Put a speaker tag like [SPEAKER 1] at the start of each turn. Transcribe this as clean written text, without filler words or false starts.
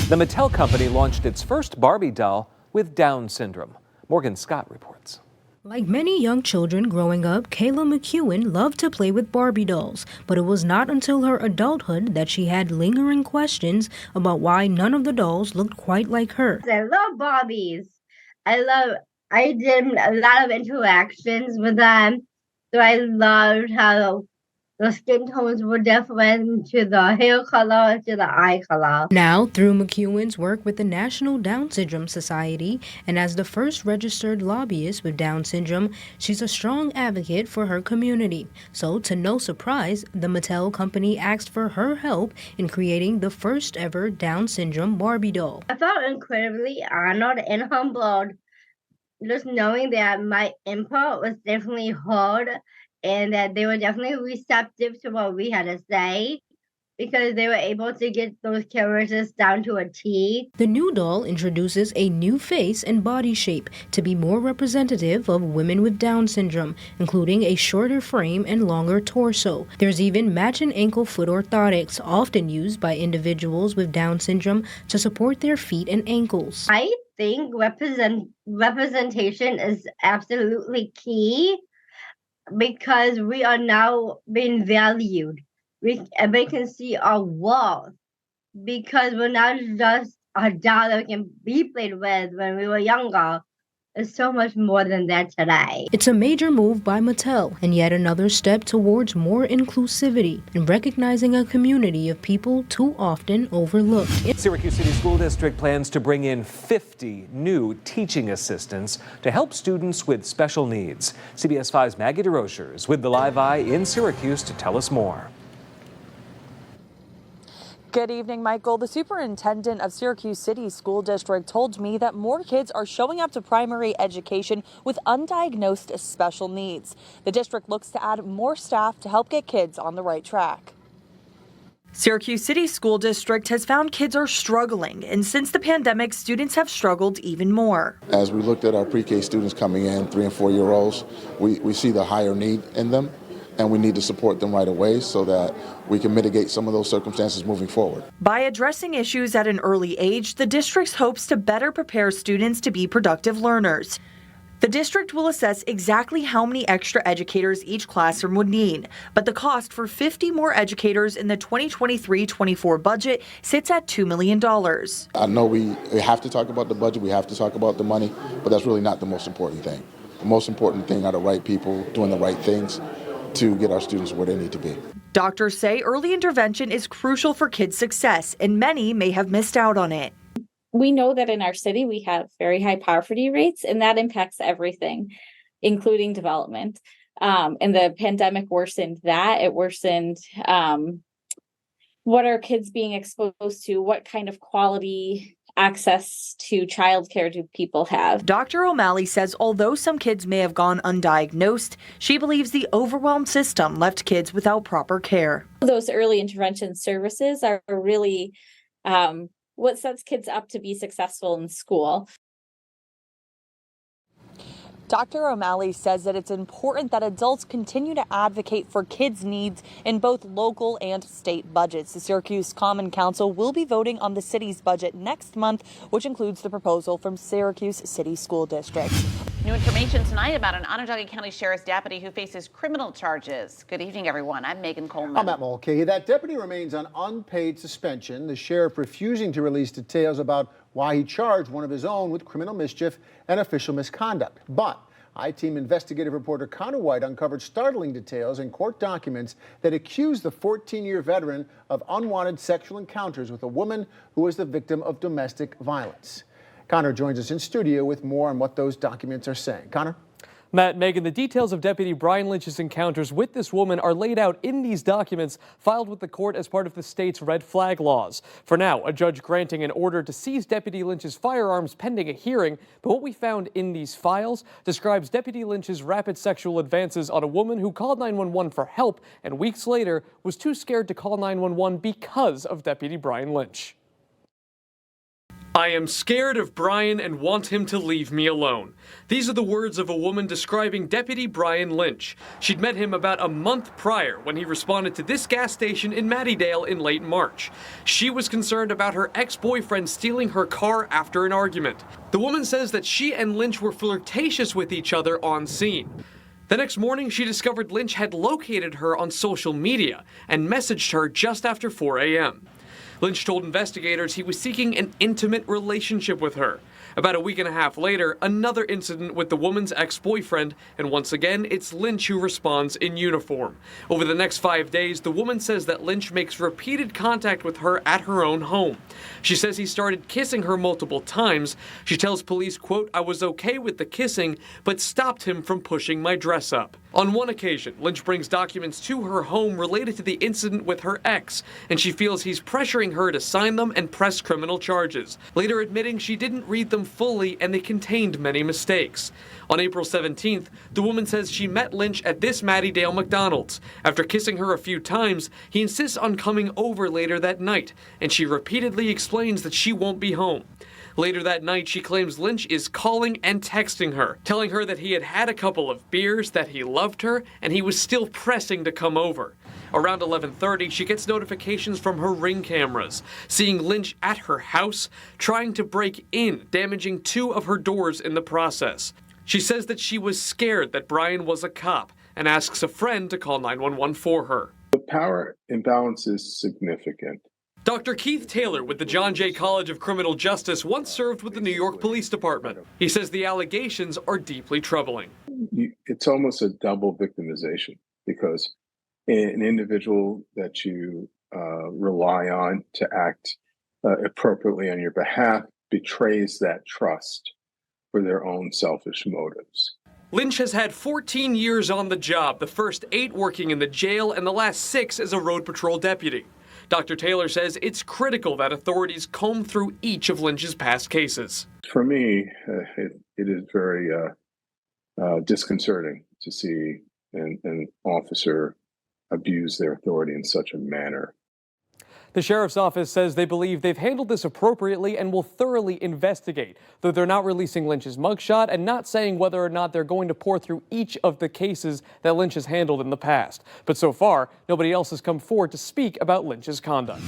[SPEAKER 1] The Mattel company launched its first Barbie doll with Down syndrome. Morgan Scott reports.
[SPEAKER 2] Like many young children growing up, Kayla McKeon loved to play with Barbie dolls, but it was not until her adulthood that she had lingering questions about why none of the dolls looked quite like her.
[SPEAKER 3] I love Barbies. I did a lot of interactions with them, so I loved how the skin tones were different to the hair color, to the eye color.
[SPEAKER 2] Now, through McEwen's work with the National Down Syndrome Society and as the first registered lobbyist with Down syndrome, she's a strong advocate for her community. So, to no surprise, the Mattel company asked for her help in creating the first ever Down syndrome Barbie doll.
[SPEAKER 3] I felt incredibly honored and humbled, just knowing that my input was definitely heard and that they were definitely receptive to what we had to say, because they were able to get those characters down to a T.
[SPEAKER 2] The new doll introduces a new face and body shape to be more representative of women with Down syndrome, including a shorter frame and longer torso. There's even matching ankle foot orthotics, often used by individuals with Down syndrome to support their feet and ankles.
[SPEAKER 3] I think representation is absolutely key, because we are now being valued. Everybody can see our worth, because we're not just a doll that can be played with when we were younger. It's so much more than that today.
[SPEAKER 2] It's a major move by Mattel and yet another step towards more inclusivity and recognizing a community of people too often overlooked.
[SPEAKER 1] Syracuse City School District plans to bring in 50 new teaching assistants to help students with special needs. CBS 5's Maggie DeRocher is with the Live Eye in Syracuse to tell us more.
[SPEAKER 4] Good evening, Michael. The superintendent of Syracuse City School District told me that more kids are showing up to primary education with undiagnosed special needs. The district looks to add more staff to help get kids on the right track. Syracuse City School District has found kids are struggling, and since the pandemic, students have struggled even more.
[SPEAKER 5] As we looked at our pre-K students coming in, 3- and 4-year-olds, we see the higher need in them, and we need to support them right away so that we can mitigate some of those circumstances moving forward.
[SPEAKER 4] By addressing issues at an early age, the district hopes to better prepare students to be productive learners. The district will assess exactly how many extra educators each classroom would need, but the cost for 50 more educators in the 2023-24 budget sits at $2 million.
[SPEAKER 5] I know we have to talk about the budget, we have to talk about the money, but that's really not the most important thing. The most important thing are the right people doing the right things to get our students where they need to be.
[SPEAKER 4] Doctors say early intervention is crucial for kids' success, and many may have missed out on it.
[SPEAKER 6] We know that in our city we have very high poverty rates, and that impacts everything, including development. And the pandemic worsened that. It worsened what are kids being exposed to, what kind of quality access to childcare do people have.
[SPEAKER 4] Dr. O'Malley says although some kids may have gone undiagnosed, she believes the overwhelmed system left kids without proper care.
[SPEAKER 6] Those early intervention services are really what sets kids up to be successful in school.
[SPEAKER 4] Dr. O'Malley says that it's important that adults continue to advocate for kids' needs in both local and state budgets. The Syracuse Common Council will be voting on the city's budget next month, which includes the proposal from Syracuse City School District.
[SPEAKER 7] New information tonight about an Onondaga County Sheriff's deputy who faces criminal charges. Good evening, everyone. I'm Megan Coleman.
[SPEAKER 8] I'm Matt Mulcahy. That deputy remains on unpaid suspension. The sheriff refusing to release details about why he charged one of his own with criminal mischief and official misconduct. But I-Team investigative reporter Connor White uncovered startling details in court documents that accuse the 14-year veteran of unwanted sexual encounters with a woman who was the victim of domestic violence. Connor joins us in studio with more on what those documents are saying. Connor?
[SPEAKER 9] Matt, Megan, the details of Deputy Brian Lynch's encounters with this woman are laid out in these documents filed with the court as part of the state's red flag laws. For now, a judge granting an order to seize Deputy Lynch's firearms pending a hearing, but what we found in these files describes Deputy Lynch's rapid sexual advances on a woman who called 911 for help and weeks later was too scared to call 911 because of Deputy Brian Lynch. "I am scared of Brian and want him to leave me alone." These are the words of a woman describing Deputy Brian Lynch. She'd met him about a month prior when he responded to this gas station in Mattydale in late March. She was concerned about her ex-boyfriend stealing her car after an argument. The woman says that she and Lynch were flirtatious with each other on scene. The next morning, she discovered Lynch had located her on social media and messaged her just after 4 a.m. Lynch told investigators he was seeking an intimate relationship with her. About a week and a half later, another incident with the woman's ex-boyfriend, and once again, it's Lynch who responds in uniform. Over the next 5 days, the woman says that Lynch makes repeated contact with her at her own home. She says he started kissing her multiple times. She tells police, quote, "I was okay with the kissing, but stopped him from pushing my dress up." On one occasion, Lynch brings documents to her home related to the incident with her ex, and she feels he's pressuring her to sign them and press criminal charges, later admitting she didn't read them fully and they contained many mistakes. On April 17th, the woman says she met Lynch at this Mattydale McDonald's. After kissing her a few times, he insists on coming over later that night, and she repeatedly explains that she won't be home. Later that night, she claims Lynch is calling and texting her, telling her that he had had a couple of beers, that he loved her, and he was still pressing to come over. Around 11:30, she gets notifications from her Ring cameras, seeing Lynch at her house, trying to break in, damaging 2 of her doors in the process. She says that she was scared that Brian was a cop and asks a friend to call 911 for her.
[SPEAKER 10] The power imbalance is significant.
[SPEAKER 9] Dr. Keith Taylor with the John Jay College of Criminal Justice once served with the New York Police Department. He says the allegations are deeply troubling.
[SPEAKER 10] It's almost a double victimization because an individual that you rely on to act appropriately on your behalf betrays that trust for their own selfish motives.
[SPEAKER 9] Lynch has had 14 years on the job, the first 8 working in the jail and the last 6 as a road patrol deputy. Dr. Taylor says it's critical that authorities comb through each of Lynch's past cases.
[SPEAKER 10] For me, it is very disconcerting to see an officer abuse their authority in such a manner.
[SPEAKER 9] The sheriff's office says they believe they've handled this appropriately and will thoroughly investigate, though they're not releasing Lynch's mugshot and not saying whether or not they're going to pour through each of the cases that Lynch has handled in the past. But so far, nobody else has come forward to speak about Lynch's conduct.